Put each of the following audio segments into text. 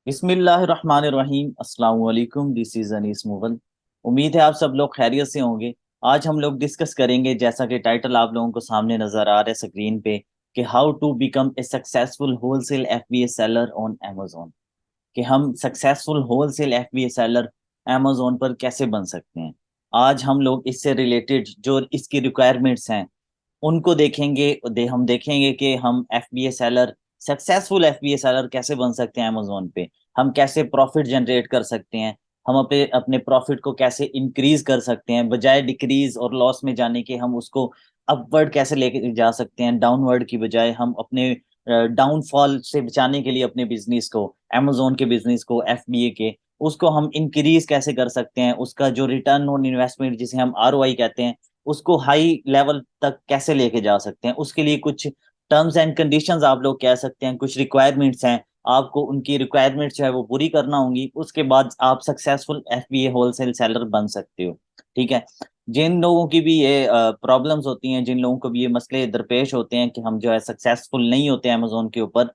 बिस्मिल्लाहिर्रहमानिर्रहीम। अस्सलाम वालेकुम। This is Anees Mughal. उम्मीद है आप सब लोग खैरियत से होंगे। आज हम लोग डिस्कस करेंगे, जैसा कि टाइटल आप लोगों को सामने नजर आ रहा है स्क्रीन पे, कि how to become a successful wholesale FBA seller on Amazon. कि हम successful wholesale FBA seller Amazon पर कैसे बन सकते हैं। आज हम लोग इससे रिलेटेड जो इसकी रिक्वायरमेंट्स हैं उनको देखेंगे। हम देखेंगे कि हम FBA seller, successful FBA seller कैसे बन सकते हैं अमेजोन पे। हम कैसे प्रॉफिट जनरेट कर सकते हैं। हम अपने अपने प्रॉफिट को कैसे इंक्रीज कर सकते हैं, बजाय डिक्रीज और लॉस में जाने के हम उसको अपवर्ड कैसे लेके जा सकते हैं। डाउनवर्ड की बजाय हम अपने डाउनफॉल से बचाने के लिए अपने बिजनेस को, अमेजोन के बिजनेस को, एफबीए के, उसको हम इंक्रीज कैसे कर सकते हैं। उसका जो रिटर्न ऑन इन्वेस्टमेंट जिसे हम आरओआई कहते हैं, उसको हाई लेवल तक कैसे लेके जा सकते हैं। उसके लिए कुछ टर्म्स एंड कंडीशंस आप लोग कह सकते हैं, कुछ रिक्वायरमेंट्स हैं। आपको उनकी रिक्वायरमेंट्स जो है वो पूरी करना होंगी, उसके बाद आप सक्सेसफुल एफबीए होलसेल सेलर बन सकते हो। ठीक है। जिन लोगों की भी ये प्रॉब्लम्स होती हैं, जिन लोगों को भी ये मसले दरपेश होते हैं कि हम जो है सक्सेसफुल नहीं होते अमेजोन के ऊपर,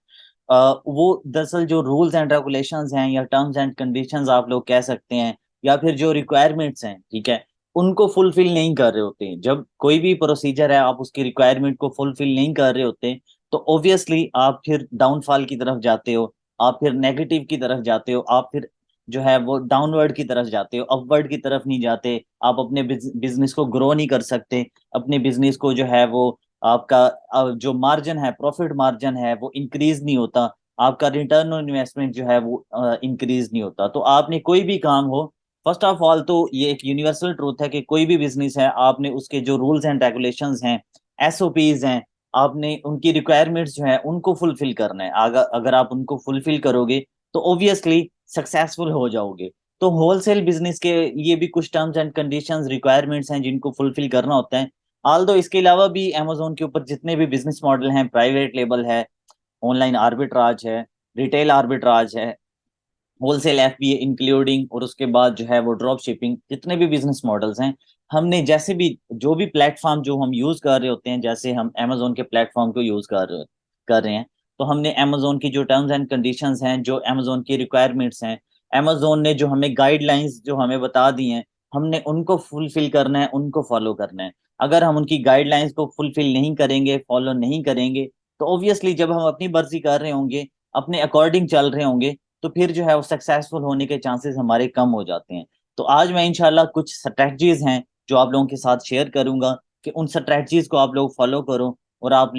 वो दरअसल जो रूल्स एंड रेगुलेशंस हैं या टर्म्स एंड कंडीशंस आप लोग कह सकते हैं, या फिर जो रिक्वायरमेंट्स हैं, ठीक है, उनको फुलफिल नहीं कर रहे होते हैं। जब कोई भी प्रोसीजर है आप उसकी रिक्वायरमेंट को फुलफिल नहीं कर रहे होते, तो ऑब्वियसली आप फिर डाउनफॉल की तरफ जाते हो, आप फिर नेगेटिव की तरफ जाते हो, आप फिर जो है वो डाउनवर्ड की तरफ जाते हो, अपवर्ड की तरफ नहीं जाते। आप अपने बिजनेस को ग्रो नहीं कर सकते। अपने बिजनेस को जो है वो आपका जो मार्जिन है, प्रॉफिट मार्जिन है, वो इंक्रीज नहीं होता। आपका रिटर्न ऑन इन्वेस्टमेंट जो है वो इंक्रीज नहीं होता। तो आपने कोई भी काम हो, फर्स्ट ऑफ ऑल तो ये एक यूनिवर्सल ट्रूथ है कि कोई भी बिजनेस है, आपने उसके जो रूल्स एंड रेगुलेशंस हैं, एसओपीज हैं, आपने उनकी रिक्वायरमेंट्स जो है उनको फुलफिल करना है। अगर अगर आप उनको फुलफिल करोगे तो ऑब्वियसली सक्सेसफुल हो जाओगे। तो होलसेल बिजनेस के लिए भी कुछ टर्म्स एंड कंडीशंस, रिक्वायरमेंट्स हैं जिनको फुलफिल करना होता है। आल दो इसके अलावा भी अमेजोन के ऊपर जितने भी बिजनेस मॉडल हैं, प्राइवेट लेबल है, ऑनलाइन आर्बिट्राज है, रिटेल आर्बिट्राज है, होलसेल एफबीए इंक्लूडिंग, और उसके बाद जो है वो ड्रॉप शिपिंग, जितने भी बिजनेस मॉडल्स हैं, हमने जैसे भी जो भी प्लेटफॉर्म जो हम यूज कर रहे होते हैं, जैसे हम अमेजोन के प्लेटफॉर्म को यूज कर रहे हैं, तो हमने अमेजोन की जो टर्म्स एंड कंडीशंस हैं, जो अमेजोन की रिक्वायरमेंट्स हैं, अमेजोन ने जो हमें गाइडलाइंस जो हमें बता दी हैं, हमने उनको फुलफिल करना है, उनको फॉलो करना है। अगर हम उनकी गाइडलाइंस को फुलफिल नहीं करेंगे, फॉलो नहीं करेंगे, तो ऑब्वियसली जब हम अपनी मर्जी कर रहे होंगे, अपने अकॉर्डिंग चल रहे होंगे, तो फिर जो है वो सक्सेसफुल होने के चांसेस हमारे कम हो जाते हैं। तो आज मैं इंशाल्लाह कुछ स्ट्रेटजीज हैं जो आप लोगों के साथ शेयर करूंगा, कि उन स्ट्रेटजीज को आप लोग फॉलो करो, और आप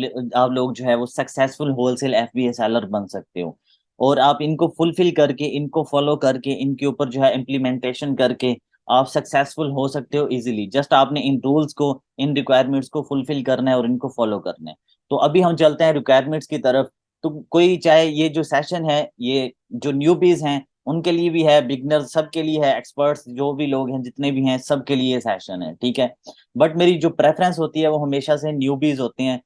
लोग जो है वो सक्सेसफुल होलसेल एफबीए सेलर बन सकते हो। और आप इनको फुलफिल करके, इनको फॉलो करके, इनके ऊपर जो है इम्प्लीमेंटेशन करके आप सक्सेसफुल हो सकते हो इजीली। जस्ट आपने इन रूल्स को, इन रिक्वायरमेंट्स को फुलफिल करना है और इनको फॉलो करना है। तो अभी हम चलते हैं रिक्वायरमेंट्स की तरफ। तो कोई चाहे ये जो सेशन है, ये जो न्यूबीज हैं उनके लिए भी है, बिगनर्स सबके लिए है, एक्सपर्ट्स जो भी लोग हैं जितने भी हैं सबके लिए सेशन है, ठीक है। बट मेरी जो प्रेफरेंस होती है वो हमेशा से न्यूबीज होते हैं।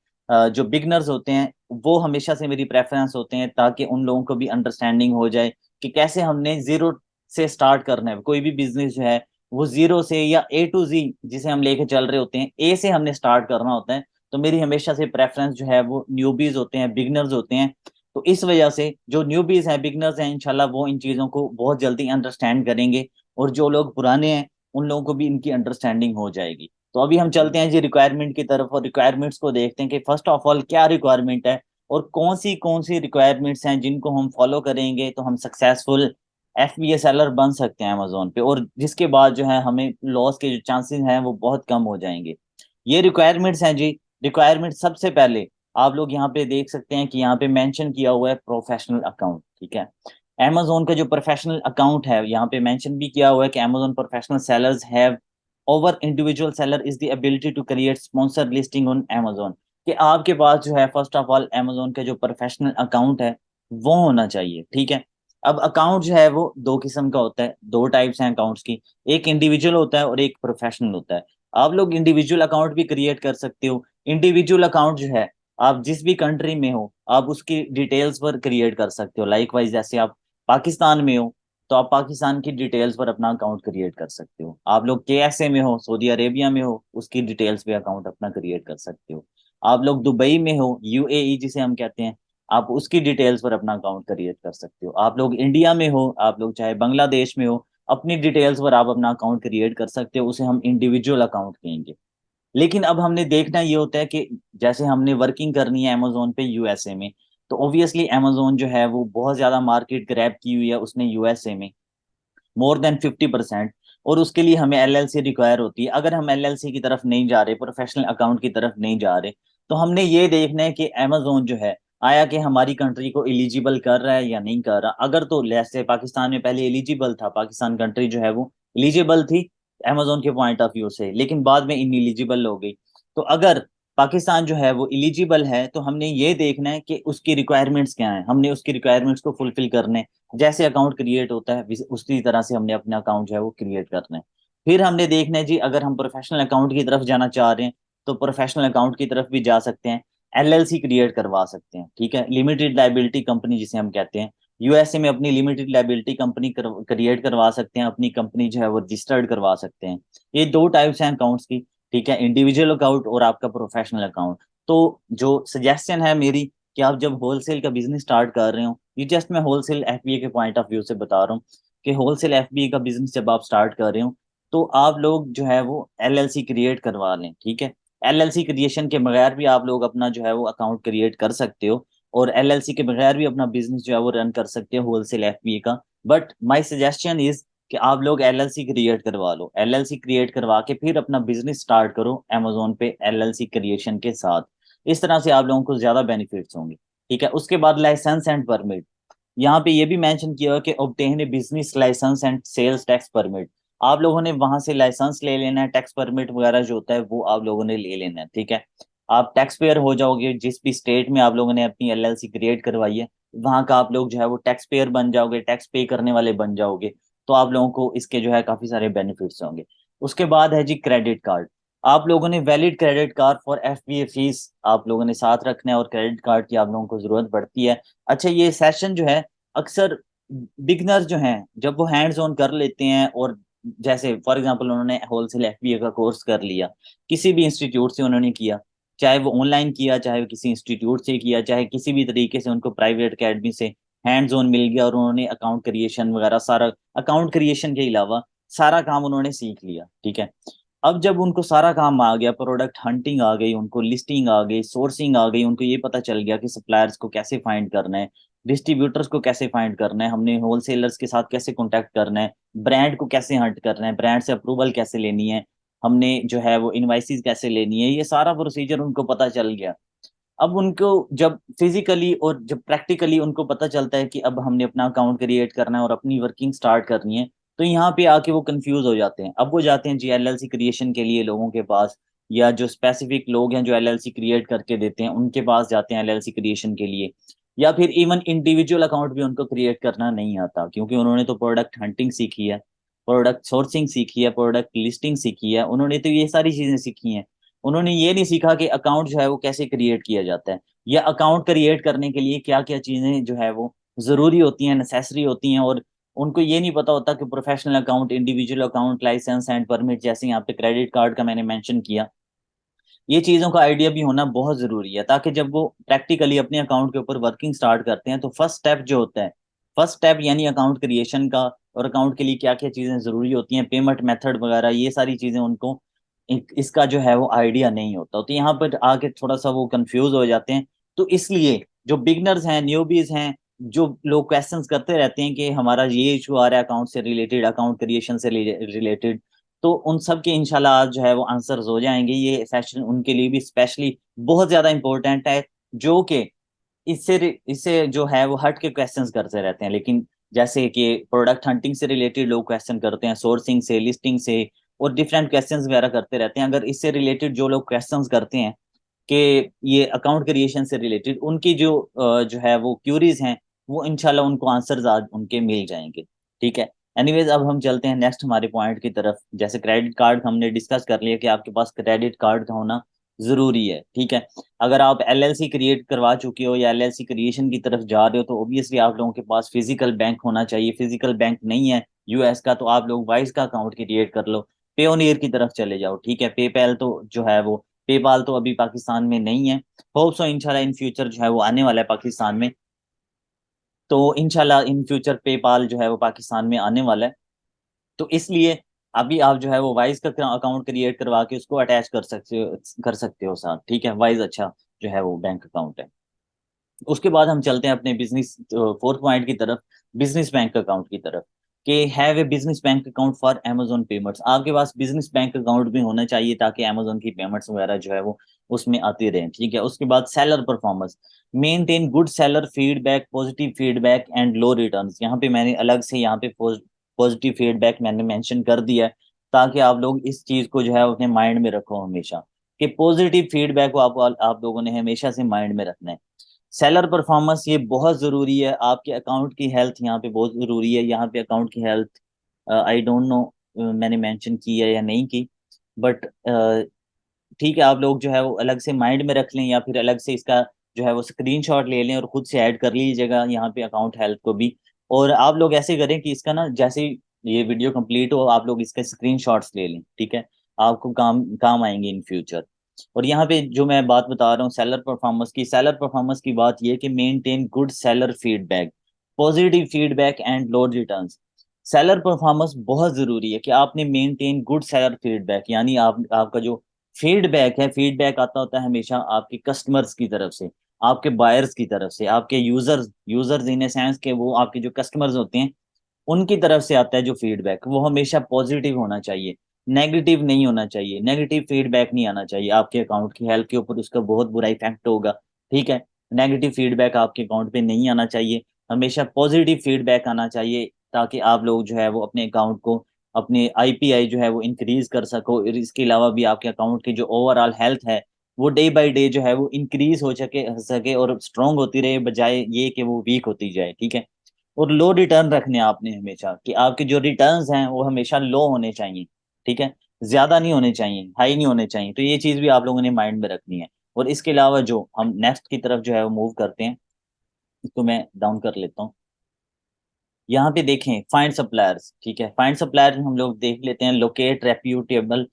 जो बिगनर्स होते हैं वो हमेशा से मेरी प्रेफरेंस होते हैं, ताकि उन लोगों को भी अंडरस्टैंडिंग हो जाए कि कैसे हमने जीरो से स्टार्ट करना है। कोई भी बिजनेस जो है वो जीरो से, या A to Z जिसे हम लेके चल रहे होते हैं, ए से हमने स्टार्ट करना होता है। तो मेरी हमेशा से प्रेफरेंस जो है वो न्यूबीज होते हैं, बिगनर्स होते हैं। तो इस वजह से जो न्यूबीज हैं, बिगनर्स हैं, इंशाल्लाह वो इन चीज़ों को बहुत जल्दी अंडरस्टैंड करेंगे, और जो लोग पुराने हैं उन लोगों को भी इनकी अंडरस्टैंडिंग हो जाएगी। तो अभी हम चलते हैं जी रिक्वायरमेंट की तरफ, और रिक्वायरमेंट्स को देखते हैं कि फर्स्ट ऑफ ऑल क्या रिक्वायरमेंट है, और कौन सी रिक्वायरमेंट्स हैं जिनको हम फॉलो करेंगे तो हम सक्सेसफुल एफबीए सेलर बन सकते हैं अमेजोन पे, और जिसके बाद जो है हमें लॉस के जो चांसेस हैं वो बहुत कम हो जाएंगे। ये रिक्वायरमेंट्स हैं जी। रिक्वायरमेंट सबसे पहले आप लोग यहाँ पे देख सकते हैं कि यहाँ पे मेंशन किया हुआ है प्रोफेशनल अकाउंट, ठीक है। Amazon का जो प्रोफेशनल अकाउंट है, यहाँ पे मेंशन भी किया हुआ है कि Amazon professional sellers have over individual seller is the ability to create sponsor listing on Amazon। कि आपके पास जो है फर्स्ट ऑफ ऑल Amazon का जो प्रोफेशनल अकाउंट है वो होना चाहिए, ठीक है। अब अकाउंट जो है वो दो किस्म का होता है, दो टाइप्स हैं अकाउंट्स की। एक इंडिविजुअल होता है और एक प्रोफेशनल होता है। आप लोग इंडिविजुअल अकाउंट भी क्रिएट कर सकते हो। इंडिविजुअल अकाउंट जो है, आप जिस भी कंट्री में हो आप उसकी डिटेल्स पर क्रिएट कर सकते हो। लाइक वाइज जैसे आप पाकिस्तान में हो तो आप पाकिस्तान की डिटेल्स पर अपना अकाउंट क्रिएट कर सकते हो। आप लोग KSA में हो, सऊदी अरेबिया में हो, उसकी डिटेल्स पे अकाउंट अपना क्रिएट कर सकते हो। आप लोग दुबई में हो, UAE जिसे हम कहते हैं, आप उसकी डिटेल्स पर अपना अकाउंट क्रिएट कर सकते हो। आप लोग इंडिया में हो, आप लोग चाहे बांग्लादेश में हो, अपनी डिटेल्स पर आप अपना अकाउंट क्रिएट कर सकते हो, उसे हम इंडिविजुअल अकाउंट कहेंगे। लेकिन अब हमने देखना ये होता है कि जैसे हमने वर्किंग करनी है अमेजोन पे यूएसए में, तो ऑब्वियसली अमेजोन जो है वो बहुत ज्यादा मार्केट ग्रैब की हुई है उसने यूएसए में, मोर देन 50%। और उसके लिए हमें एलएलसी रिक्वायर होती है। अगर हम एलएलसी की तरफ नहीं जा रहे, प्रोफेशनल अकाउंट की तरफ नहीं जा रहे, तो हमने ये देखना है कि अमेजोन जो है आया कि हमारी कंट्री को एलिजिबल कर रहा है या नहीं कर रहा। अगर तो जैसे पाकिस्तान में पहले एलिजिबल था, पाकिस्तान कंट्री जो है वो एलिजिबल थी अमेजोन के पॉइंट ऑफ व्यू से, लेकिन बाद में इनएलिजिबल हो गई। तो अगर पाकिस्तान जो है वो एलिजिबल है, तो हमने ये देखना है कि उसकी रिक्वायरमेंट्स क्या है, हमने उसकी रिक्वायरमेंट्स को फुलफिल करने, जैसे अकाउंट क्रिएट होता है उसी तरह से हमने अपना अकाउंट जो है वो क्रिएट करना है। फिर हमने देखना है जी, अगर हम प्रोफेशनल अकाउंट की तरफ जाना चाह रहे हैं, तो प्रोफेशनल अकाउंट की तरफ भी जा सकते हैं, एलएलसी क्रिएट करवा सकते हैं, ठीक है, लिमिटेड लाइबिलिटी कंपनी जिसे हम कहते हैं। यूएसए में अपनी लिमिटेड लाइबिलिटी कंपनी क्रिएट करवा सकते हैं, अपनी कंपनी जो है वो रजिस्टर्ड करवा सकते हैं। ये दो टाइप्स हैं अकाउंट्स की, ठीक है, इंडिविजुअल अकाउंट और आपका प्रोफेशनल अकाउंट। तो जो सजेशन है मेरी, कि आप जब होलसेल का बिजनेस स्टार्ट कर रहे हो, ये जस्ट मैं होलसेल एफबीए के पॉइंट ऑफ व्यू से बता रहा हूँ, कि होलसेल एफबीए का बिजनेस जब आप स्टार्ट कर रहे हो, तो आप लोग जो है वो एलएलसी क्रिएट करवा लें, ठीक है। एलएलसी क्रिएशन के बगैर भी आप लोग अपना जो है वो अकाउंट क्रिएट कर सकते हो, और एलएलसी के बगैर भी अपना बिजनेस जो है वो रन कर सकते हो होलसेल एफबीए का। बट माय सजेशन इज कि आप लोग एलएलसी क्रिएट करवा लो, एलएलसी क्रिएट करवा के फिर अपना बिजनेस स्टार्ट करो अमेजोन पे एलएलसी क्रिएशन के साथ। इस तरह से आप लोगों को ज्यादा बेनिफिट्स होंगे, ठीक है। उसके बाद लाइसेंस एंड परमिट, यहाँ पे ये भी मेंशन किया हुआ कि obtain a business licence and sales tax permit. आप लोगों ने वहां से लाइसेंस ले लेना है, टैक्स परमिट वगैरह जो होता है वो आप लोगों ने ले लेना है, ठीक है। आप टैक्स पेयर हो जाओगे, जिस भी स्टेट में आप लोगों ने अपनी एलएलसी क्रिएट करवाई है, वहां का आप लोग जो है वो टैक्स पेयर बन जाओगे, टैक्स पे करने वाले बन जाओगे। तो आप लोगों को इसके जो है काफी सारे बेनिफिट्स होंगे। उसके बाद है जी क्रेडिट कार्ड। आप लोगों ने valid credit card for FBA fees आप लोगों ने साथ रखना है, और क्रेडिट कार्ड की आप लोगों को जरूरत पड़ती है। अच्छा, ये सेशन जो है अक्सर बिगनर्स जो हैं जब वो हैंड्स ऑन कर लेते हैं, और जैसे फॉर एग्जांपल उन्होंने होलसेल एफबीए का कोर्स कर लिया, किसी भी इंस्टीट्यूट से उन्होंने किया, चाहे वो ऑनलाइन किया, चाहे वो किसी इंस्टीट्यूट से किया, चाहे किसी भी तरीके से उनको प्राइवेट अकेडमी से हैंड्स ऑन मिल गया, और उन्होंने अकाउंट क्रिएशन वगैरह सारा, अकाउंट क्रिएशन के अलावा सारा काम उन्होंने सीख लिया, ठीक है। अब जब उनको सारा काम आ गया, प्रोडक्ट हंटिंग आ गई, उनको लिस्टिंग आ गई, सोर्सिंग आ गई, उनको ये पता चल गया कि सप्लायर्स को कैसे फाइंड करना है, डिस्ट्रीब्यूटर्स को कैसे फाइंड करना है, हमने होलसेलर्स के साथ कैसे कांटेक्ट करना है, ब्रांड को कैसे हंट करना है, ब्रांड से अप्रूवल कैसे लेनी है, हमने जो है वो इनवाइसेस कैसे लेनी है, ये सारा प्रोसीजर उनको पता चल गया। अब उनको जब फिजिकली और जब प्रैक्टिकली उनको पता चलता है कि अब हमने अपना अकाउंट क्रिएट करना है और अपनी वर्किंग स्टार्ट करनी है, तो यहाँ पे आके वो कंफ्यूज हो जाते हैं। अब वो जाते हैं जी एलएलसी क्रिएशन के लिए लोगों के पास, या जो स्पेसिफिक लोग हैं जो एलएलसी क्रिएट करके देते हैं उनके पास जाते हैं एलएलसी क्रिएशन के लिए। या फिर इवन इंडिविजुअल अकाउंट भी उनको क्रिएट करना नहीं आता, क्योंकि उन्होंने तो प्रोडक्ट हंटिंग सीखी है, प्रोडक्ट सोर्सिंग सीखी है, प्रोडक्ट लिस्टिंग सीखी है, उन्होंने तो ये सारी चीजें सीखी हैं। उन्होंने ये नहीं सीखा कि अकाउंट जो है वो कैसे क्रिएट किया जाता है, या अकाउंट क्रिएट करने के लिए क्या क्या चीजें जो है वो जरूरी होती हैं, नेसेसरी होती हैं। और उनको ये नहीं पता होता कि professional account, individual account, licence and permit, जैसे यहाँ पे क्रेडिट कार्ड का मैंने मेंशन किया, ये चीजों का आइडिया भी होना बहुत जरूरी है, ताकि जब वो प्रैक्टिकली अपने अकाउंट के ऊपर वर्किंग स्टार्ट करते हैं, तो फर्स्ट स्टेप जो होता है, फर्स्ट स्टेप यानी अकाउंट क्रिएशन का, और अकाउंट के लिए क्या क्या चीजें जरूरी होती हैं, पेमेंट मेथड वगैरह, ये सारी चीजें उनको इसका जो है वो आइडिया नहीं होता। तो यहाँ पर आके थोड़ा सा वो कंफ्यूज हो जाते हैं। तो इसलिए जो बिगनर्स हैं, न्यूबीज हैं, जो लोग क्वेश्चंस करते रहते हैं कि हमारा ये इशू आ रहा है अकाउंट से रिलेटेड, अकाउंट क्रिएशन से रिलेटेड, तो उन सब के इंशाल्लाह आज जो है वो आंसर्स हो जाएंगे। ये सेशन उनके लिए भी स्पेशली बहुत ज्यादा इंपॉर्टेंट है, जो कि इससे इससे जो है वो हट के क्वेश्चंस करते रहते हैं। लेकिन जैसे कि प्रोडक्ट हंटिंग से रिलेटेड लोग क्वेश्चन करते हैं, सोर्सिंग से, लिस्टिंग से, और डिफरेंट क्वेश्चंस वगैरह करते रहते हैं। अगर इससे रिलेटेड जो लोग क्वेश्चंस करते हैं कि ये अकाउंट क्रिएशन से रिलेटेड, उनकी जो जो है वो क्यूरीज हैं, वो इंशाल्लाह उनको आंसर्स आज उनके मिल जाएंगे, ठीक है। एनीवेज, अब हम चलते हैं नेक्स्ट हमारे पॉइंट की तरफ। जैसे क्रेडिट कार्ड हमने डिस्कस कर लिया कि आपके पास क्रेडिट कार्ड का होना जरूरी है, ठीक है। अगर आप एलएलसी क्रिएट करवा चुके हो या एलएलसी क्रिएशन की तरफ जा रहे हो, तो ऑब्वियसली आप लोगों के पास फिजिकल बैंक होना चाहिए। फिजिकल बैंक नहीं है यूएस का, तो आप लोग वाइज का अकाउंट क्रिएट कर लो, पेओनियर की तरफ चले जाओ, ठीक है। पेपैल तो जो है वो पेपाल तो अभी पाकिस्तान में नहीं है, होप सो इंशाल्लाह इन फ्यूचर जो है वो आने वाला है पाकिस्तान में। तो इंशाल्लाह इन फ्यूचर पेपाल जो है वो पाकिस्तान में आने वाला है। तो इसलिए अभी आप जो है वो वाइज का अकाउंट क्रिएट करवा के उसको अटैच कर सकते हो साथ, ठीक है। वाइज अच्छा जो है वो बैंक अकाउंट है। उसके बाद हम चलते हैं अपने बिजनेस फोर्थ पॉइंट की तरफ, बिजनेस बैंक अकाउंट की तरफ। कि have a business bank account for Amazon payments, आपके पास बिजनेस बैंक अकाउंट भी होना चाहिए ताकि अमेजोन की पेमेंट्स वगैरह जो है वो उसमें आती रहें, ठीक है। उसके बाद seller performance, maintain good seller feedback, positive feedback and low returns. यहाँ पे मैंने अलग से यहाँ पे पॉजिटिव फीडबैक मैंने मेंशन कर दिया है ताकि आप लोग इस चीज को जो है अपने माइंड में रखो हमेशा, कि पॉजिटिव फीडबैक को आप लोगों ने हमेशा से माइंड में रखना है। सेलर परफॉर्मेंस ये बहुत ज़रूरी है, आपके अकाउंट की हेल्थ यहाँ पे बहुत ज़रूरी है। यहाँ पे अकाउंट की हेल्थ आई डोंट नो मैंने मेंशन की है या नहीं की, बट ठीक है, आप लोग जो है वो अलग से माइंड में रख लें या फिर अलग से इसका जो है वो स्क्रीनशॉट ले लें और खुद से ऐड कर लीजिएगा यहाँ पे अकाउंट हेल्थ को भी। और आप लोग ऐसे करें कि इसका ना जैसे ही ये वीडियो कंप्लीट हो आप लोग इसके स्क्रीनशॉट्स ले लें, ठीक है। आपको काम काम आएंगे इन फ्यूचर। और यहाँ पे जो मैं बात बता रहा हूँ सेलर परफॉर्मेंस की बात ये है कि maintain good seller feedback, positive feedback and low returns. Seller performance बहुत जरूरी है कि आपने मेंटेन गुड सेलर फीडबैक, यानी आपका जो फीडबैक है, फीडबैक आता होता है हमेशा आपके कस्टमर्स की तरफ से, आपके बायर्स की तरफ से, आपके users users in a sense के वो आपके जो कस्टमर्स होते हैं उनकी तरफ से आता है जो फीडबैक, वो हमेशा पॉजिटिव होना चाहिए, नेगेटिव नहीं होना चाहिए। नेगेटिव फीडबैक नहीं आना चाहिए, आपके अकाउंट की हेल्थ के ऊपर उसका बहुत बुरा इफेक्ट होगा, ठीक है। नेगेटिव फीडबैक आपके अकाउंट पे नहीं आना चाहिए, हमेशा पॉजिटिव फीडबैक आना चाहिए ताकि आप लोग जो है वो अपने अकाउंट को, अपने आईपीआई जो है वो इंक्रीज कर सको। और इसके अलावा भी आपके अकाउंट की जो ओवरऑल हेल्थ है वो डे बाय डे जो है वो इंक्रीज हो सके और स्ट्रांग होती रहे, बजाय ये कि वो वीक होती जाए, ठीक है। और लो रिटर्न रखने हैं आपने हमेशा, कि आपके जो रिटर्न्स हैं वो हमेशा लो होने चाहिए, ठीक है। ज्यादा नहीं होने चाहिए, हाई नहीं होने चाहिए। तो ये चीज भी आप लोगों ने माइंड में रखनी है। और इसके अलावा जो हम नेक्स्ट की तरफ जो है वो मूव करते हैं, इसको मैं डाउन कर लेता हूँ। यहाँ पे देखें फाइंड सप्लायर्स, ठीक है। फाइंड सप्लायर्स हम लोग देख लेते हैं, locate reputable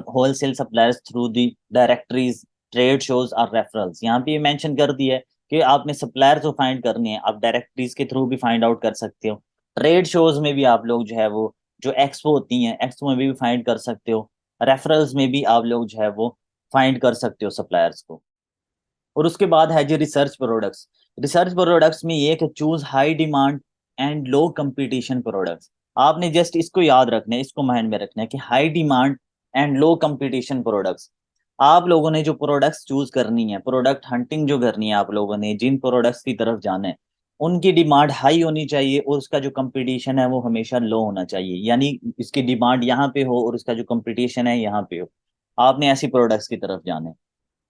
wholesale suppliers through the directories, trade shows और रेफरल्स। यहाँ पे ये मेंशन कर दिया है कि आपने सप्लायर्स को फाइंड करनी है, आप डायरेक्टरीज के थ्रू भी फाइंड आउट कर सकते हो, ट्रेड शोज में भी आप लोग जो है वो जो एक्सपो होती हैं एक्सपो में भी फाइंड कर सकते हो, रेफरल्स में भी आप लोग जो है वो फाइंड कर सकते हो सप्लायर्स को। और उसके बाद है जी रिसर्च प्रोडक्ट्स। रिसर्च प्रोडक्ट्स में ये है कि choose high demand and low competition products. आपने जस्ट इसको याद रखना है, इसको माइंड में रखना है कि high demand and low competition products. आप लोगों ने जो प्रोडक्ट्स चूज करनी है, प्रोडक्ट हंटिंग जो करनी है, आप लोगों ने जिन प्रोडक्ट्स की तरफ जाना है उनकी डिमांड हाई होनी चाहिए और उसका जो कंपटीशन है वो हमेशा लो होना चाहिए। यानी इसकी डिमांड यहाँ पे हो और उसका जो कंपटीशन है यहाँ पे हो, आपने ऐसी प्रोडक्ट्स की तरफ जाना है।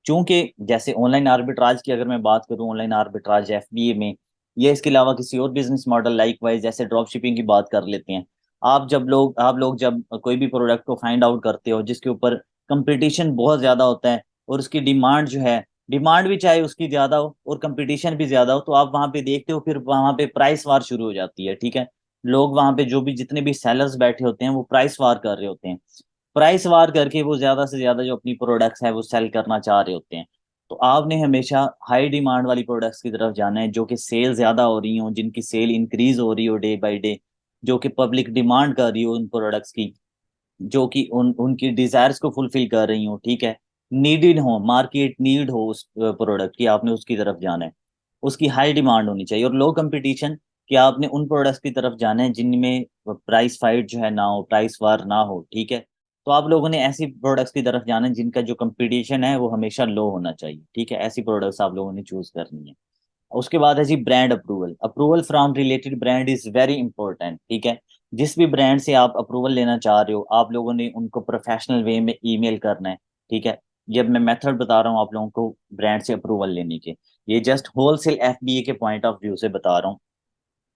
चूंकि जैसे ऑनलाइन आर्बिट्राज की अगर मैं बात करूं, ऑनलाइन आर्बिट्राज एफबीए में, या इसके अलावा किसी और बिजनेस मॉडल लाइक वाइज जैसे ड्रॉप शिपिंग की बात कर लेते हैं। आप लोग जब कोई भी प्रोडक्ट को फाइंड आउट करते हो जिसके ऊपर कंपटीशन बहुत ज्यादा होता है और उसकी डिमांड जो है, डिमांड भी चाहे उसकी ज्यादा हो और कंपटीशन भी ज्यादा हो, तो आप वहां पे देखते हो फिर वहां पे प्राइस वार शुरू हो जाती है, ठीक है। लोग वहां पे जो भी जितने भी सेलर्स बैठे होते हैं वो प्राइस वार कर रहे होते हैं, प्राइस वार करके वो ज्यादा से ज्यादा जो अपनी प्रोडक्ट्स है वो सेल करना चाह रहे होते हैं। तो आपने हमेशा हाई डिमांड वाली प्रोडक्ट्स की तरफ जाना है जो कि सेल ज्यादा हो रही हो, जिनकी सेल इंक्रीज हो रही हो डे बाय डे, जो कि पब्लिक डिमांड कर रही हो उन प्रोडक्ट्स की, जो कि उनकी डिजायर्स को फुलफिल कर रही हो, ठीक है। नीडेड हो, मार्केट नीड हो उस प्रोडक्ट की, आपने उसकी तरफ जाना है, उसकी हाई डिमांड होनी चाहिए। और लो कंपटीशन, कि आपने उन प्रोडक्ट्स की तरफ जाना है जिनमें प्राइस फाइट जो है ना हो, प्राइस वार ना हो, ठीक है। तो आप लोगों ने ऐसी प्रोडक्ट्स की तरफ जाना है जिनका जो कंपटीशन है वो हमेशा लो होना चाहिए, ठीक है। ऐसी प्रोडक्ट्स आप लोगों ने चूज करनी है। उसके बाद है जी brand approval. Approval from related brand is very important, ठीक है। जिस भी ब्रांड से आप अप्रूवल लेना चाह रहे हो आप लोगों ने उनको प्रोफेशनल वे में ईमेल करना है, ठीक है। जब मैं मेथड बता रहा हूँ आप लोगों को ब्रांड से अप्रूवल लेने के, ये जस्ट होलसेल एफबीए के पॉइंट ऑफ व्यू से बता रहा हूँ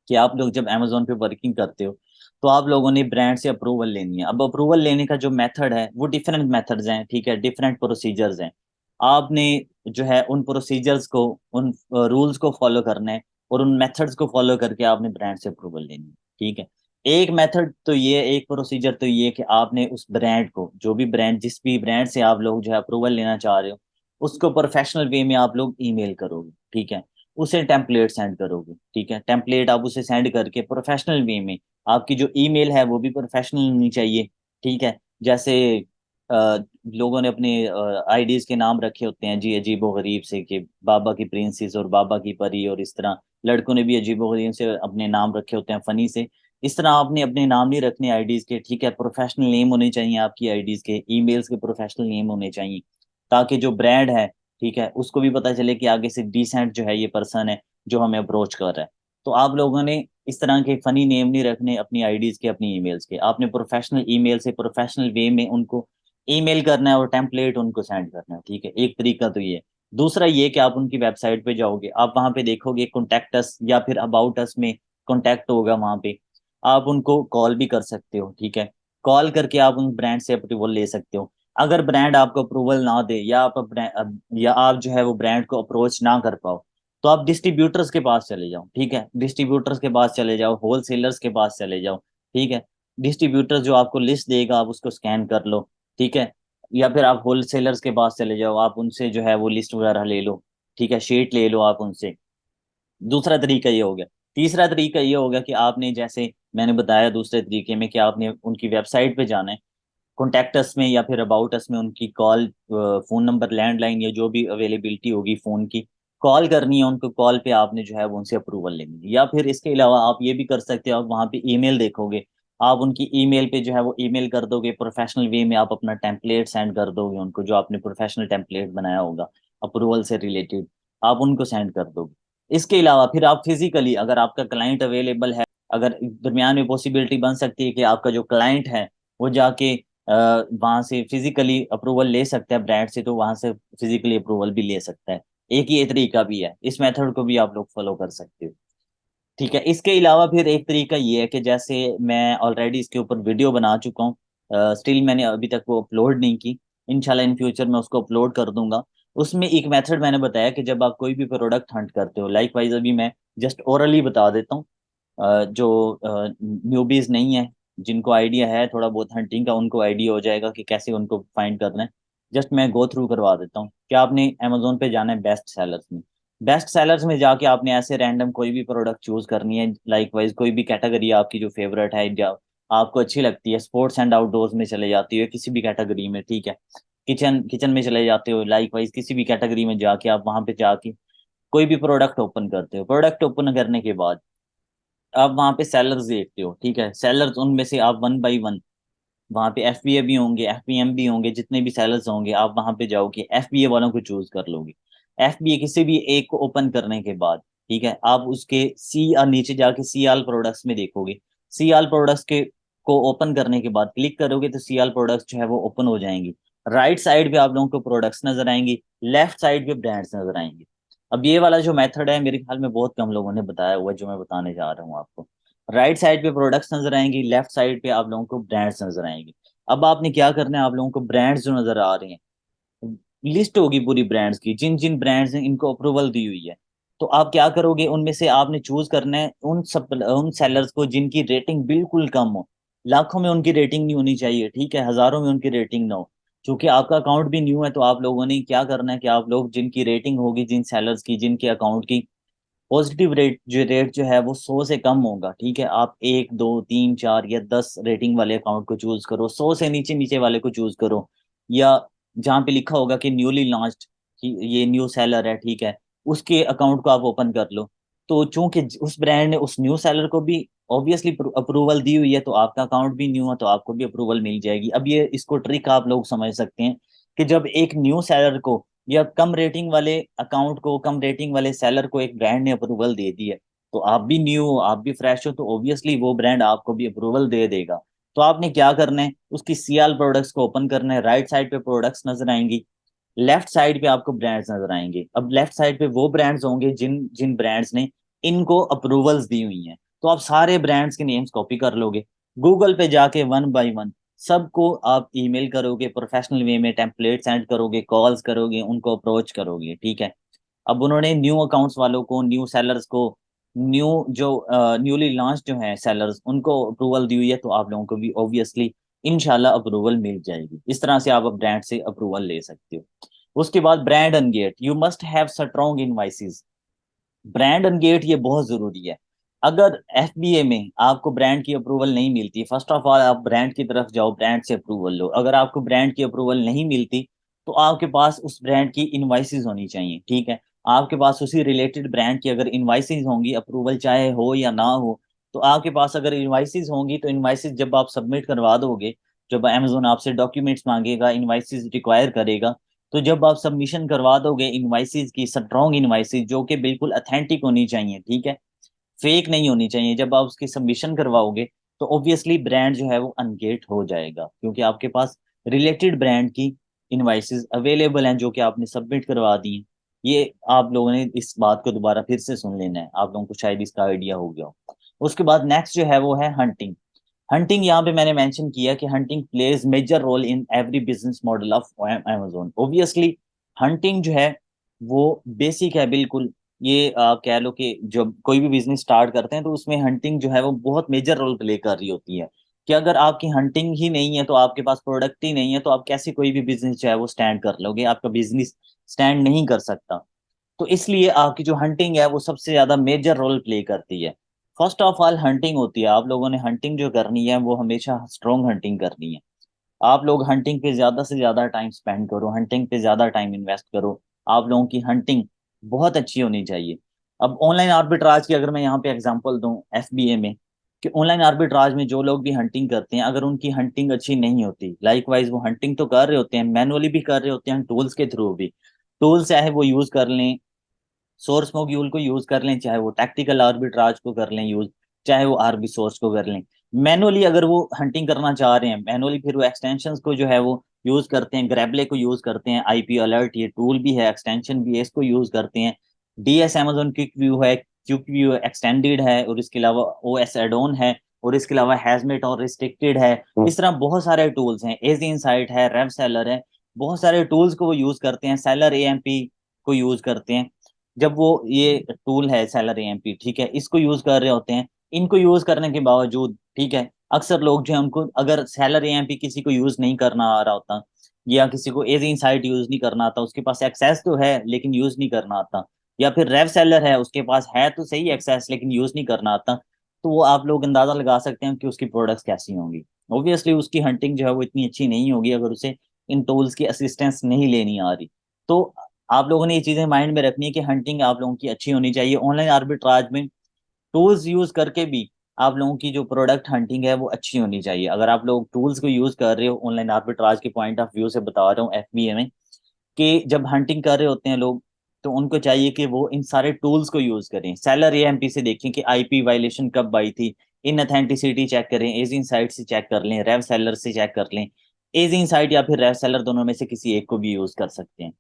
कि आप लोग जब अमेजोन पे वर्किंग करते हो तो आप लोगों ने ब्रांड से अप्रूवल लेनी है। अब अप्रूवल लेने का जो मेथड है वो डिफरेंट मेथड्स हैं, ठीक है, डिफरेंट प्रोसीजर्स हैं। आपने जो है उन प्रोसीजर्स को, उन रूल्स को फॉलो करना है और उन मेथड्स को फॉलो करके आपने ब्रांड से अप्रूवल लेनी है, ठीक है। एक मेथड तो ये, एक प्रोसीजर तो ये कि आपने उस ब्रांड को, जो भी ब्रांड, जिस भी ब्रांड से आप लोग जो है अप्रूवल लेना चाह रहे हो, उसको प्रोफेशनल वे में आप लोग ईमेल करोगे, ठीक है। उसे टेम्पलेट सेंड करोगे, ठीक है। टेम्पलेट आप उसे सेंड करके प्रोफेशनल वे में, आपकी जो ईमेल है वो भी प्रोफेशनल होनी चाहिए, ठीक है। जैसे लोगों ने अपने आईडीज के नाम रखे होते हैं जी अजीबो गरीब से, कि बाबा की प्रिंसेस और बाबा की परी, और इस तरह लड़कों ने भी अजीबो गरीब से अपने नाम रखे होते हैं फनी से। इस तरह आपने अपने नाम नहीं रखने आईडीज के, ठीक है। प्रोफेशनल नेम होने चाहिए आपकी आईडीज के, ईमेल्स के प्रोफेशनल नेम होने चाहिए, ताकि जो ब्रांड है, ठीक है, उसको भी पता चले कि आगे से डिसेंट जो है ये पर्सन है जो हमें अप्रोच कर रहा है। तो आप लोगों ने इस तरह के फनी नेम नहीं रखने अपनी आईडीज के, अपनी ईमेल्स के। आपने प्रोफेशनल ईमेल से प्रोफेशनल वे में उनको ईमेल करना है और टेम्पलेट उनको सेंड करना है, ठीक है। एक तरीका तो ये। दूसरा ये कि आप उनकी वेबसाइट पे जाओगे, आप वहां पे देखोगे कॉन्टैक्ट अस या फिर अबाउट अस में कॉन्टैक्ट होगा वहां पे। आप उनको कॉल भी कर सकते हो, ठीक है। कॉल करके आप उन ब्रांड से अप्रूवल ले सकते हो। अगर ब्रांड आपको अप्रूवल ना दे, या या आप जो है वो ब्रांड को अप्रोच ना कर पाओ, तो आप डिस्ट्रीब्यूटर्स के पास चले जाओ, ठीक है। डिस्ट्रीब्यूटर्स के पास चले जाओ, होलसेलर्स के पास चले जाओ, ठीक है। डिस्ट्रीब्यूटर जो आपको लिस्ट देगा आप उसको स्कैन कर लो, ठीक है। या फिर आप होलसेलर्स के पास चले जाओ, आप उनसे जो है वो लिस्ट वगैरह ले लो, ठीक है। शीट ले लो आप उनसे। दूसरा तरीका ये हो गया। तीसरा तरीका ये होगा कि आपने, जैसे मैंने बताया दूसरे तरीके में, कि आपने उनकी वेबसाइट पे जाना है, कॉन्टैक्ट अस में या फिर अबाउट अस में उनकी कॉल, फोन नंबर, लैंडलाइन या जो भी अवेलेबिलिटी होगी फोन की, कॉल करनी है उनको। कॉल पे आपने जो है वो उनसे अप्रूवल लेनी है। या फिर इसके अलावा आप ये भी कर सकते हो, आप वहाँ पे ईमेल देखोगे, आप उनकी ईमेल पे जो है वो ईमेल कर दोगे प्रोफेशनल वे में, आप अपना टेम्पलेट सेंड कर दोगे उनको, जो आपने प्रोफेशनल टेम्पलेट बनाया होगा अप्रूवल से रिलेटेड, आप उनको सेंड कर दोगे। इसके अलावा फिर आप फिजिकली, अगर आपका क्लाइंट अवेलेबल है, अगर दरमियान में पॉसिबिलिटी बन सकती है कि आपका जो क्लाइंट है वो जाके वहां से फिजिकली अप्रूवल ले सकता है ब्रांड से, तो वहां से फिजिकली अप्रूवल भी ले सकता है। एक ये तरीका भी है, इस मेथड को भी आप लोग फॉलो कर सकते हो, ठीक है। इसके अलावा फिर एक तरीका ये है कि जैसे मैं ऑलरेडी इसके ऊपर वीडियो बना चुका हूँ, स्टिल मैंने अभी तक वो अपलोड नहीं की। इंशाल्लाह इन फ्यूचर मैं उसको अपलोड कर दूंगा। उसमें एक मेथड मैंने बताया कि जब आप कोई भी प्रोडक्ट हंट करते हो, लाइक वाइज अभी मैं जस्ट ओरली बता देता हूँ। जो न्यूबीज नहीं है, जिनको आइडिया है थोड़ा बहुत हंटिंग का, उनको आइडिया हो जाएगा कि कैसे उनको फाइंड करना है। जस्ट मैं गो थ्रू करवा देता हूँ कि आपने अमेजोन पे जाना है बेस्ट सेलर्स में। बेस्ट सेलर्स में जाके आपने ऐसे रैंडम कोई भी प्रोडक्ट चूज करनी है, लाइक वाइज कोई भी कैटेगरी आपकी जो फेवरेट है, जो आपको अच्छी लगती है, स्पोर्ट्स एंड आउटडोर्स में चले जाती हो किसी भी कैटेगरी में, ठीक है। किचन किचन में चले जाते हो, लाइक वाइज किसी भी कैटेगरी में जाके आप वहां पे जाके कोई भी प्रोडक्ट ओपन करते हो। प्रोडक्ट ओपन करने के बाद आप वहां पे सेलर्स देखते हो, ठीक है। सेलर्स उनमें से आप वन बाई वन, वहां पे एफबीए भी होंगे, एफपीएम भी होंगे, जितने भी सेलर्स होंगे आप वहां पे जाओगे, एफबीए वालों को चूज कर लोगे। एफबीए किसी भी एक को ओपन करने के बाद, ठीक है, आप उसके सी और नीचे जाके सी आल प्रोडक्ट्स में देखोगे। सी आल प्रोडक्ट्स के को ओपन करने के बाद क्लिक करोगे तो सी आल प्रोडक्ट्स जो है वो ओपन हो जाएंगी। राइट साइड पे आप लोगों को प्रोडक्ट्स नजर आएंगी, लेफ्ट साइड पे ब्रांड्स नजर आएंगे। अब ये वाला जो मेथड है मेरे ख्याल में बहुत कम लोगों ने बताया हुआ है, जो मैं बताने जा रहा हूँ आपको। राइट साइड पे प्रोडक्ट्स नजर आएंगी, लेफ्ट साइड पे आप लोगों को ब्रांड्स नजर आएंगे। अब आपने क्या करना है, आप लोगों को ब्रांड्स जो नजर आ रहे हैं, लिस्ट होगी पूरी ब्रांड्स की, जिन जिन ब्रांड्स ने इनको अप्रूवल दी हुई है। तो आप क्या करोगे, उनमें से आपने चूज करना है उन सेलर्स को जिनकी रेटिंग बिल्कुल कम हो। लाखों में उनकी रेटिंग नहीं होनी चाहिए, ठीक है, हजारों में उनकी रेटिंग ना हो। क्योंकि आपका अकाउंट भी न्यू है, तो आप लोगों ने क्या करना है कि आप लोग जिनकी रेटिंग होगी, जिन सेलर्स की जिनके अकाउंट की पॉजिटिव रेट जो है वो 100 से कम होगा, ठीक है, आप 1 2 3 4 या 10 रेटिंग वाले अकाउंट को चूज करो, 100 से नीचे नीचे वाले को चूज करो। या जहाँ पे लिखा होगा कि न्यूली लॉन्च्ड, ये न्यू सेलर है, ठीक है, उसके अकाउंट को आप ओपन कर लो। तो चूंकि उस ब्रांड ने उस न्यू सेलर को भी ऑब्वियसली अप्रूवल दी हुई है, तो आपका अकाउंट भी न्यू है, तो आपको भी अप्रूवल मिल जाएगी। अब ये इसको ट्रिक आप लोग समझ सकते हैं कि जब एक न्यू सेलर को या कम रेटिंग वाले अकाउंट को, कम रेटिंग वाले सेलर को एक ब्रांड ने अप्रूवल दे दी है, तो आप भी न्यू हो, आप भी फ्रेश हो, तो ऑब्वियसली वो ब्रांड आपको भी अप्रूवल दे देगा। तो आपने क्या करना है, उसकी सीआल प्रोडक्ट्स को ओपन करना है। राइट साइड पे प्रोडक्ट्स नजर आएंगी, लेफ्ट साइड पे आपको ब्रांड्स नजर आएंगे। अब लेफ्ट साइड पे वो ब्रांड्स होंगे जिन जिन ब्रांड्स ने इनको अप्रूवल्स दी हुई हैं। तो आप सारे ब्रांड्स के नेम्स कॉपी कर लोगे, गूगल पे जाके वन बाय वन सबको आप ईमेल करोगे, प्रोफेशनल वे में टेम्पलेट सेंड करोगे, कॉल्स करोगे, उनको अप्रोच करोगे, ठीक है। अब उन्होंने न्यू अकाउंट्स वालों को, न्यू सेलर्स को न्यू जो न्यूली लॉन्च जो है सेलर्स उनको अप्रूवल दी हुई है, तो आप लोगों को भी ऑब्वियसली इंशाल्लाह अप्रूवल मिल जाएगी। इस तरह से आप ब्रांड से अप्रूवल ले सकते हो। उसके बाद brand ungate, you must have strong invoices. Brand ungate ये बहुत जरूरी है। अगर एफबीए में आपको ब्रांड की अप्रूवल नहीं मिलती, फर्स्ट ऑफ ऑल आप ब्रांड की तरफ जाओ, ब्रांड से अप्रूवल लो। अगर आपको ब्रांड की अप्रूवल नहीं मिलती तो आपके पास उस ब्रांड की इनवाइसेस होनी चाहिए, ठीक है। आपके पास उसी रिलेटेड ब्रांड की अगर इनवाइसेस होंगी, अप्रूवल चाहे हो या ना हो, तो आपके पास अगर इनवाइसेस होंगी तो इनवाइसेस जब आप सबमिट करवा दोगे, जब अमेजोन आपसे डॉक्यूमेंट्स मांगेगा, इनवाइसेस रिक्वायर करेगा, तो जब आप सबमिशन करवा दोगे इनवाइसेस की, स्ट्रॉन्ग इनवाइसेस जो कि बिल्कुल अथेंटिक होनी चाहिए, ठीक है, फेक नहीं होनी चाहिए, जब आप उसकी सबमिशन करवाओगे तो ऑब्वियसली ब्रांड जो है वो अनगेट हो जाएगा, क्योंकि आपके पास रिलेटेड ब्रांड की इनवाइसेस अवेलेबल हैं जो कि आपने सबमिट करवा दी हैं। ये आप लोगों ने इस बात को दोबारा फिर से सुन लेना है, आप लोगों को शायद इसका आइडिया हो गया हो। उसके बाद नेक्स्ट जो है वो है हंटिंग। हंटिंग यहाँ पे मैंने मेंशन किया कि hunting plays major role in every business model of Amazon। Obviously hunting जो है वो बेसिक है बिल्कुल। ये कह लो कि जब कोई भी बिजनेस स्टार्ट करते हैं तो उसमें हंटिंग जो है वो बहुत मेजर रोल प्ले कर रही होती है। कि अगर आपकी हंटिंग ही नहीं है, तो आपके पास प्रोडक्ट ही नहीं है, तो आप कैसे कोई भी बिजनेस जो है वो स्टैंड कर लोगे? आपका बिजनेस स्टैंड नहीं कर सकता। तो इसलिए आपकी जो हंटिंग है वो सबसे ज्यादा मेजर रोल प्ले करती है। फर्स्ट ऑफ ऑल हंटिंग होती है, आप लोगों ने हंटिंग जो करनी है वो हमेशा स्ट्रॉन्ग हंटिंग करनी है। आप लोग हंटिंग पे ज्यादा से ज्यादा टाइम स्पेंड करो, हंटिंग पे ज्यादा टाइम इन्वेस्ट करो। आप लोगों की हंटिंग बहुत अच्छी होनी चाहिए। अब ऑनलाइन आर्बिट्राज की अगर मैं यहाँ पे एग्जांपल दूं एफबीए में, कि ऑनलाइन आर्बिट्राज में जो लोग भी हंटिंग करते हैं, अगर उनकी हंटिंग अच्छी नहीं होती, लाइक वाइज वो हंटिंग तो कर रहे होते हैं, मैनुअली भी कर रहे होते हैं, टूल्स के थ्रू भी, टूल्स चाहे वो यूज कर लें, सोर्स मॉड्यूल को यूज कर लें, चाहे वो टैक्टिकल आर्बिट्राज को कर लें यूज, चाहे वो आरबी सोर्स को कर लें। मैनुअली अगर वो हंटिंग करना चाह रहे हैं मैनुअली, फिर वो एक्सटेंशंस को जो है वो यूज करते हैं, ग्रेबले को यूज करते हैं, आईपी अलर्ट ये टूल भी है, एक्सटेंशन भी है, इसको यूज करते हैं। डीएस अमेजोन क्विक व्यू है, क्विक व्यू एक्सटेंडेड है, और इसके अलावा ओएस एडोन है, और इसके अलावा हैजमेट और रिस्ट्रिक्टेड है। इस तरह बहुत सारे टूल्स हैं, एजी इनसाइट है, रेव सेलर है, बहुत सारे टूल्स को वो यूज करते हैं, सेलर एएमपी को यूज करते हैं। जब वो ये टूल है सेलर एएमपी, ठीक है, इसको यूज कर रहे होते हैं, इनको यूज करने के बावजूद, ठीक है, अक्सर लोग जो है उनको, अगर सेलर एएमपी किसी को यूज नहीं करना आ रहा होता, या किसी को एज इनसाइट यूज नहीं करना आता, उसके पास एक्सेस तो है लेकिन यूज नहीं करना आता, या फिर रेव सेलर है उसके पास है तो सही एक्सेस लेकिन यूज नहीं करना आता, तो वो आप लोग अंदाजा लगा सकते हैं कि उसकी प्रोडक्ट्स कैसी होंगी। ऑब्वियसली उसकी हंटिंग जो है वो इतनी अच्छी नहीं होगी अगर उसे इन टूल्स की असिस्टेंस नहीं लेनी आ रही। तो आप लोगों ने ये चीजें माइंड में रखनी है कि हंटिंग आप लोगों की अच्छी होनी चाहिए। ऑनलाइन आर्बिट्राज में टूल्स यूज करके भी आप लोगों की जो प्रोडक्ट हंटिंग है वो अच्छी होनी चाहिए। अगर आप लोग टूल्स को यूज कर रहे हो, ऑनलाइन आर्बिट्राज के पॉइंट ऑफ व्यू से बता रहा हूँ एफबीए में, कि जब हंटिंग कर रहे होते हैं लोग, तो उनको चाहिए कि वो इन सारे टूल्स को यूज करें। सेलर एएमपी से देखें कि आईपी वायलेशन कब आई थी, इन अथेंटिसिटी चेक करें, एज इनसाइट से चेक कर लें, रेव सेलर से चेक कर लें। एज इनसाइट या फिर रेव सेलर दोनों में से किसी एक को भी यूज कर सकते हैं।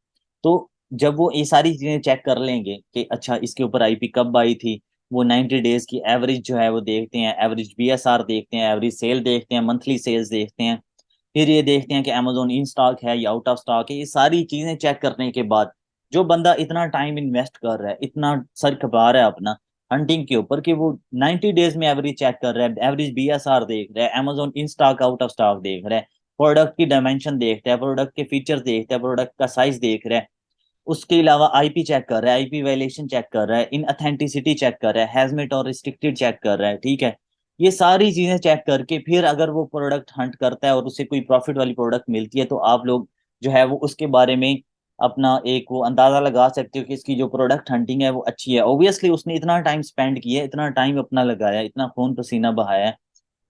तो जब वो ये सारी चीजें चेक कर लेंगे कि अच्छा इसके ऊपर आईपी कब आई थी, वो 90 डेज की एवरेज जो है वो देखते हैं, एवरेज बीएसआर देखते हैं, एवरेज सेल देखते हैं, मंथली सेल्स देखते हैं, फिर ये देखते हैं कि अमेजोन इन स्टॉक है या आउट ऑफ स्टॉक है। ये सारी चीजें चेक करने के बाद, जो बंदा इतना टाइम इन्वेस्ट कर रहा है, इतना सर खपा रहा है अपना हंटिंग के ऊपर, कि वो 90 डेज में एवरेज चेक कर रहा है, एवरेज बीएसआर देख रहा है, Amazon in stock out of stock देख रहा है, प्रोडक्ट की डायमेंशन देखता है, प्रोडक्ट के फीचर्स देखता है, प्रोडक्ट का साइज देख रहा है, उसके अलावा आईपी चेक कर रहा है, आईपी वायलेशन चेक कर रहा है, इन अथेंटिसिटी चेक कर रहा है, हैजमेट और रिस्ट्रिक्टेड चेक कर रहा है, ठीक है। ये सारी चीजें चेक करके फिर अगर वो प्रोडक्ट हंट करता है और उसे कोई प्रॉफिट वाली प्रोडक्ट मिलती है, तो आप लोग जो है वो उसके बारे में अपना एक वो अंदाजा लगा सकते हो कि इसकी जो प्रोडक्ट हंटिंग है वो अच्छी है। ऑब्वियसली उसने इतना टाइम स्पेंड किया है, इतना टाइम अपना लगाया, इतना खून पसीना बहाया है,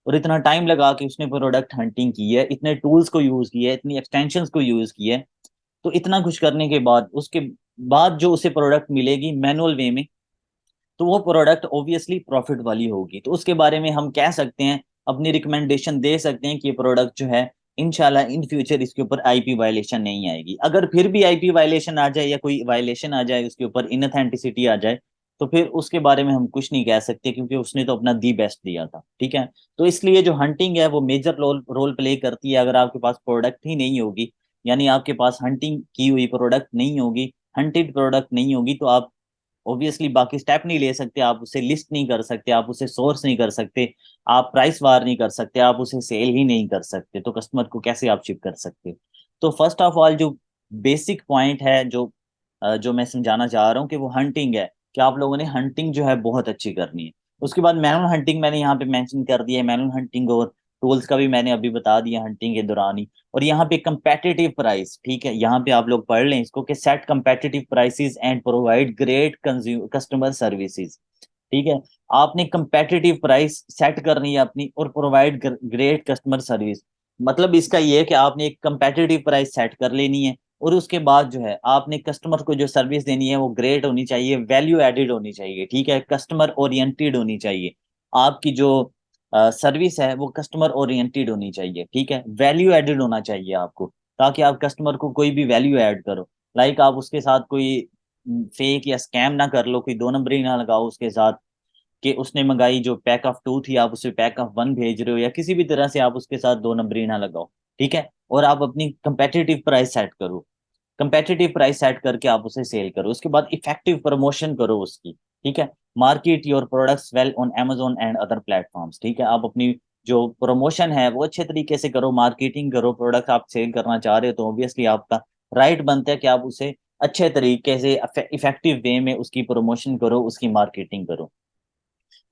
और इतना टाइम लगा के उसने प्रोडक्ट हंटिंग की है, इतने टूल्स को यूज किया है, इतनी एक्सटेंशंस को यूज किया है। तो इतना कुछ करने के बाद उसके बाद जो उसे प्रोडक्ट मिलेगी मैनुअल वे में, तो वो प्रोडक्ट ऑब्वियसली प्रॉफिट वाली होगी। तो उसके बारे में हम कह सकते हैं, अपनी रिकमेंडेशन दे सकते हैं कि ये प्रोडक्ट जो है इंशाल्लाह इन फ्यूचर इसके ऊपर आईपी वायलेशन नहीं आएगी। अगर फिर भी आईपी वायलेशन आ जाए या कोई वायलेशन आ जाए, उसके ऊपर इनऑथेंटिसिटी आ जाए, तो फिर उसके बारे में हम कुछ नहीं कह सकते, क्योंकि उसने तो अपना दी बेस्ट दिया था, ठीक है। तो इसलिए जो हंटिंग है वो मेजर रोल रोल प्ले करती है। अगर आपके पास प्रोडक्ट ही नहीं होगी, यानी आपके पास हंटिंग की हुई प्रोडक्ट नहीं होगी, हंटेड प्रोडक्ट नहीं होगी, तो आप ऑब्वियसली बाकी स्टेप नहीं ले सकते, आप उसे लिस्ट नहीं कर सकते, आप उसे सोर्स नहीं कर सकते, आप प्राइस वार नहीं कर सकते, आप उसे सेल ही नहीं कर सकते, तो कस्टमर को कैसे आप शिप कर सकते? तो फर्स्ट ऑफ ऑल जो बेसिक पॉइंट है, जो मैं समझाना चाह रहा हूँ कि वो हंटिंग है, कि आप लोगों ने हंटिंग जो है बहुत अच्छी करनी है। उसके बाद मैनुअल हंटिंग मैंने यहाँ पे मेंशन कर दिया है, मैनुअल हंटिंग और टूल्स का भी मैंने अभी बता दिया हंटिंग के दौरान ही। और यहाँ पे कंपेटिटिव प्राइस, ठीक है, यहाँ पे आप लोग पढ़ लें इसको कि set competitive prices and provide great customer services. ठीक है, आपने कंपेटिटिव प्राइस सेट करनी है अपनी और प्रोवाइड ग्रेट कस्टमर सर्विस। मतलब इसका ये है कि आपने एक कंपेटिटिव प्राइस सेट कर लेनी है और उसके बाद जो है आपने कस्टमर को जो सर्विस देनी है वो ग्रेट होनी चाहिए, वैल्यू एडेड होनी चाहिए, ठीक है, कस्टमर ओरिएंटेड होनी चाहिए। आपकी जो सर्विस है वो कस्टमर ओरिएंटेड होनी चाहिए, ठीक है, वैल्यू एडेड होना चाहिए आपको, ताकि आप कस्टमर को कोई भी वैल्यू ऐड करो। लाइक आप उसके साथ कोई फेक या स्कैम ना कर लो, कोई दो नंबरी ना लगाओ उसके साथ, कि उसने मंगाई जो पैक ऑफ टू थी आप उसे पैक ऑफ वन भेज रहे हो, या किसी भी तरह से आप उसके साथ दो नंबरी ना लगाओ, ठीक है। और आप अपनी कंपेटिटिव प्राइस सेट करो, कंपेटिटिव प्राइस सेट करके आप उसे सेल करो। उसके बाद इफेक्टिव प्रमोशन करो उसकी, ठीक है। Market your products well on Amazon and other platforms, ठीक है, आप अपनी जो प्रमोशन है वो अच्छे तरीके से करो, मार्केटिंग करो, प्रोडक्ट आप सेल करना चाह रहे हो तो ऑब्वियसली आपका राइट बनता है कि आप उसे अच्छे तरीके से इफेक्टिव वे में उसकी प्रमोशन करो, उसकी मार्केटिंग करो।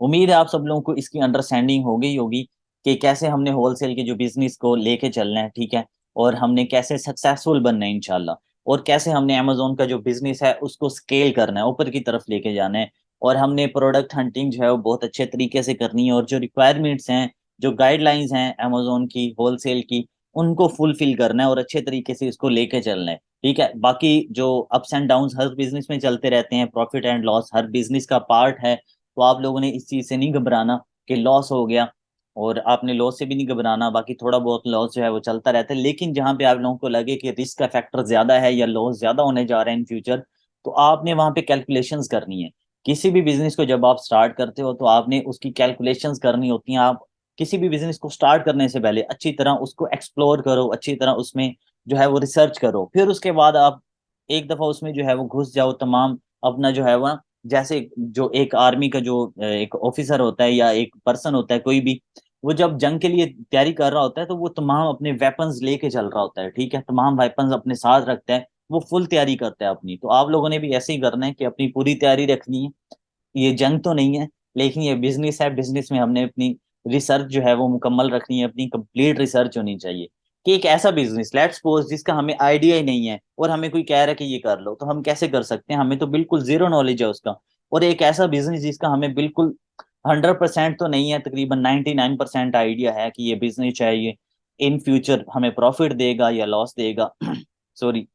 उम्मीद है आप सब लोगों को इसकी अंडरस्टैंडिंग हो गई होगी कि कैसे हमने होलसेल के जो बिजनेस को लेके चलना है, ठीक है, और हमने कैसे सक्सेसफुल बनना है इंशाल्लाह, और कैसे हमने अमेजोन का जो बिजनेस है उसको स्केल करना है, ऊपर की तरफ लेके जाना है। और हमने प्रोडक्ट हंटिंग जो है वो बहुत अच्छे तरीके से करनी है, और जो रिक्वायरमेंट्स हैं, जो गाइडलाइंस हैं अमेजोन की होलसेल की, उनको फुलफिल करना है और अच्छे तरीके से इसको लेके चलना है, ठीक है। बाकी जो ups and downs her business में चलते रहते हैं, profit and loss her business का पार्ट है, तो आप लोगों ने इस चीज से नहीं घबराना कि लॉस हो गया, और आपने लॉस से भी नहीं घबराना, बाकी थोड़ा बहुत लॉस जो है वो चलता रहता है। लेकिन जहां पे आप लोगों को लगे कि रिस्क का फैक्टर ज्यादा है या लॉस ज्यादा होने जा रहा है इन फ्यूचर, तो आपने वहां पे कैलकुलेशंस करनी है। किसी भी बिजनेस को जब आप स्टार्ट करते हो तो आपने उसकी कैलकुलेशंस करनी होती हैं। आप किसी भी बिजनेस को स्टार्ट करने से पहले अच्छी तरह उसको एक्सप्लोर करो, अच्छी तरह उसमें जो है वो रिसर्च करो, फिर उसके बाद आप एक दफा उसमें जो है वो घुस जाओ, तमाम अपना जो है वो, जैसे जो एक आर्मी का जो एक ऑफिसर होता है या एक पर्सन होता है कोई भी, वो जब जंग के लिए तैयारी कर रहा होता है तो वो तमाम अपने वेपन्स लेके चल रहा होता है, ठीक है, तमाम वेपन्स अपने साथ रखता है, वो फुल तैयारी करता है अपनी। तो आप लोगों ने भी ऐसे ही करना है कि अपनी पूरी तैयारी रखनी है। ये जंग तो नहीं है, लेकिन ये बिजनेस है, बिजनेस में हमने अपनी रिसर्च जो है वो मुकम्मल रखनी है, अपनी कंप्लीट रिसर्च होनी चाहिए। कि एक ऐसा बिजनेस लेट्स सपोज जिसका हमें आइडिया ही नहीं है और हमें कोई कह रहा है कि ये कर लो, तो हम कैसे कर सकते हैं, हमें तो बिल्कुल जीरो नॉलेज है उसका। और एक ऐसा बिजनेस जिसका हमें बिल्कुल 100% तो नहीं है, तकरीबन 99% आइडिया है कि ये बिजनेस है, ये इन फ्यूचर हमें प्रॉफिट देगा या लॉस देगा सॉरी,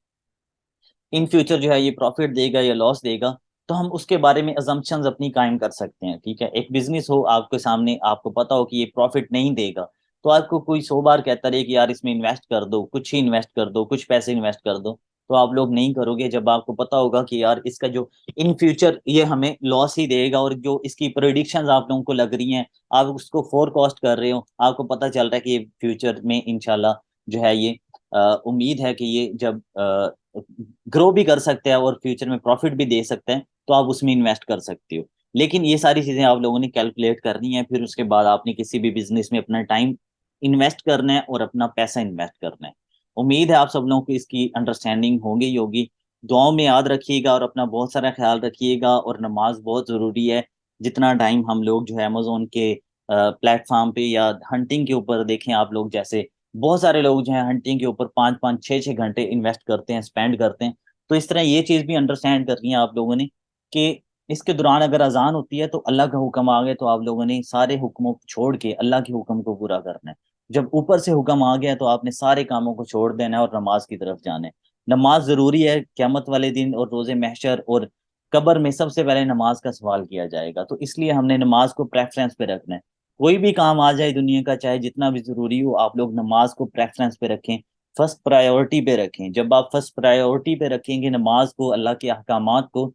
इन फ्यूचर जो है ये प्रॉफिट देगा या लॉस देगा, तो हम उसके बारे में अजम्पशंस अपनी कायम कर सकते हैं, ठीक है। एक बिजनेस हो आपके सामने, आपको पता हो कि ये प्रॉफिट नहीं देगा, तो आपको कोई 100 बार कहता रहे कि यार इसमें इन्वेस्ट कर दो, कुछ ही इन्वेस्ट कर दो, कुछ पैसे इन्वेस्ट कर दो, तो आप लोग नहीं करोगे। जब आपको पता होगा कि यार इसका जो इन फ्यूचर ये हमें लॉस ही देगा, और जो इसकी प्रोडिक्शंस आप लोगों को लग रही हैं, आप उसको फोरकास्ट कर रहे हो, आपको पता चल रहा है कि ये फ्यूचर में इंशाल्लाह जो है ये उम्मीद है कि ये जब ग्रो भी कर सकते हैं और फ्यूचर में प्रॉफिट भी दे सकते हैं, तो आप उसमें इन्वेस्ट कर सकते हो। लेकिन ये सारी चीजें आप लोगों ने कैलकुलेट करनी है, फिर उसके बाद आपने किसी भी बिजनेस में अपना टाइम इन्वेस्ट करना है और अपना पैसा इन्वेस्ट करना है। उम्मीद है आप सब लोगों को इसकी अंडरस्टैंडिंग होगी ही होगी। दुआओं में याद रखिएगा और अपना बहुत सारा ख्याल रखिएगा, और नमाज बहुत ज़रूरी है। जितना टाइम हम लोग जो है अमेजोन के प्लेटफॉर्म पे या हंटिंग के ऊपर देखें, आप लोग जैसे बहुत सारे लोग जो है हंटिंग के ऊपर 5 5 6 6 घंटे इन्वेस्ट करते हैं, स्पेंड करते हैं। तो इस तरह ये चीज़ भी अंडरस्टैंड करनी है आप लोगों ने कि इसके दौरान अगर अजान होती है तो अल्लाह का हुक्म आ गया, तो आप लोगों ने सारे हुक्मों को छोड़ के अल्लाह के हुक्म को पूरा करना है। जब ऊपर से हुक्म आ गया तो आपने सारे कामों को छोड़ देना है और नमाज की तरफ जाना है। नमाज जरूरी है, क़यामत वाले दिन और रोजे महशर और कब्र में सबसे पहले नमाज का सवाल किया जाएगा, तो इसलिए हमने नमाज को प्रेफरेंस पे रखना है। कोई भी काम आ जाए दुनिया का, चाहे जितना भी जरूरी हो, आप लोग नमाज को प्रेफरेंस पे रखें, फर्स्ट प्रायोरिटी पे रखें। जब आप फर्स्ट प्रायोरिटी पे रखेंगे नमाज को, अल्लाह के अहकामात को,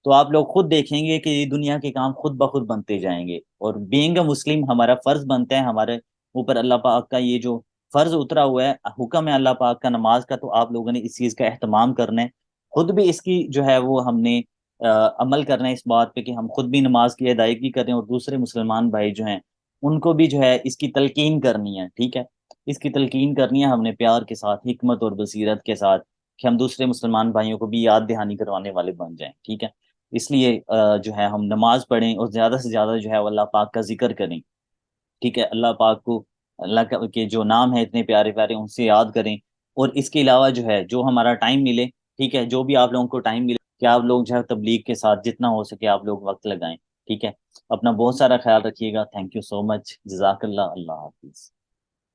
तो आप लोग खुद देखेंगे कि ये दुनिया के काम खुद ब खुद बनते जाएंगे। और बीइंग अ मुस्लिम हमारा फर्ज बनता है, हमारे ऊपर अल्लाह पाक का ये जो फर्ज उतरा हुआ है, हुक्म है अल्लाह पाक का नमाज का, तो आप लोगों ने इस चीज़ का एहतमाम करना है। खुद भी इसकी जो है वो हमने अमल करना है इस बात पे कि हम खुद भी नमाज की अदायगी करें और दूसरे मुसलमान भाई जो हैं उनको भी जो है इसकी तलकीन करनी है। ठीक है, इसकी तलकीन करनी है हमने प्यार के साथ, हिकमत और बसीरत के साथ, कि हम दूसरे मुसलमान भाइयों को भी याद दहानी करवाने वाले बन जाएं। ठीक है, इसलिए जो है हम नमाज पढ़ें और ज़्यादा से ज़्यादा जो है वो अल्लाह पाक का जिक्र करें। ठीक है, अल्लाह पाक को, के जो नाम है इतने प्यारे प्यारे, उनसे याद करें। और इसके अलावा जो है जो हमारा टाइम मिले, ठीक है, जो भी आप लोगों को टाइम मिले, कि आप लोग जो है तबलीग के साथ जितना हो सके आप लोग वक्त लगाएं। ठीक है, अपना बहुत सारा ख्याल रखिएगा। Thank you so much. जजाकल्ला। अल्लाह हाफिज।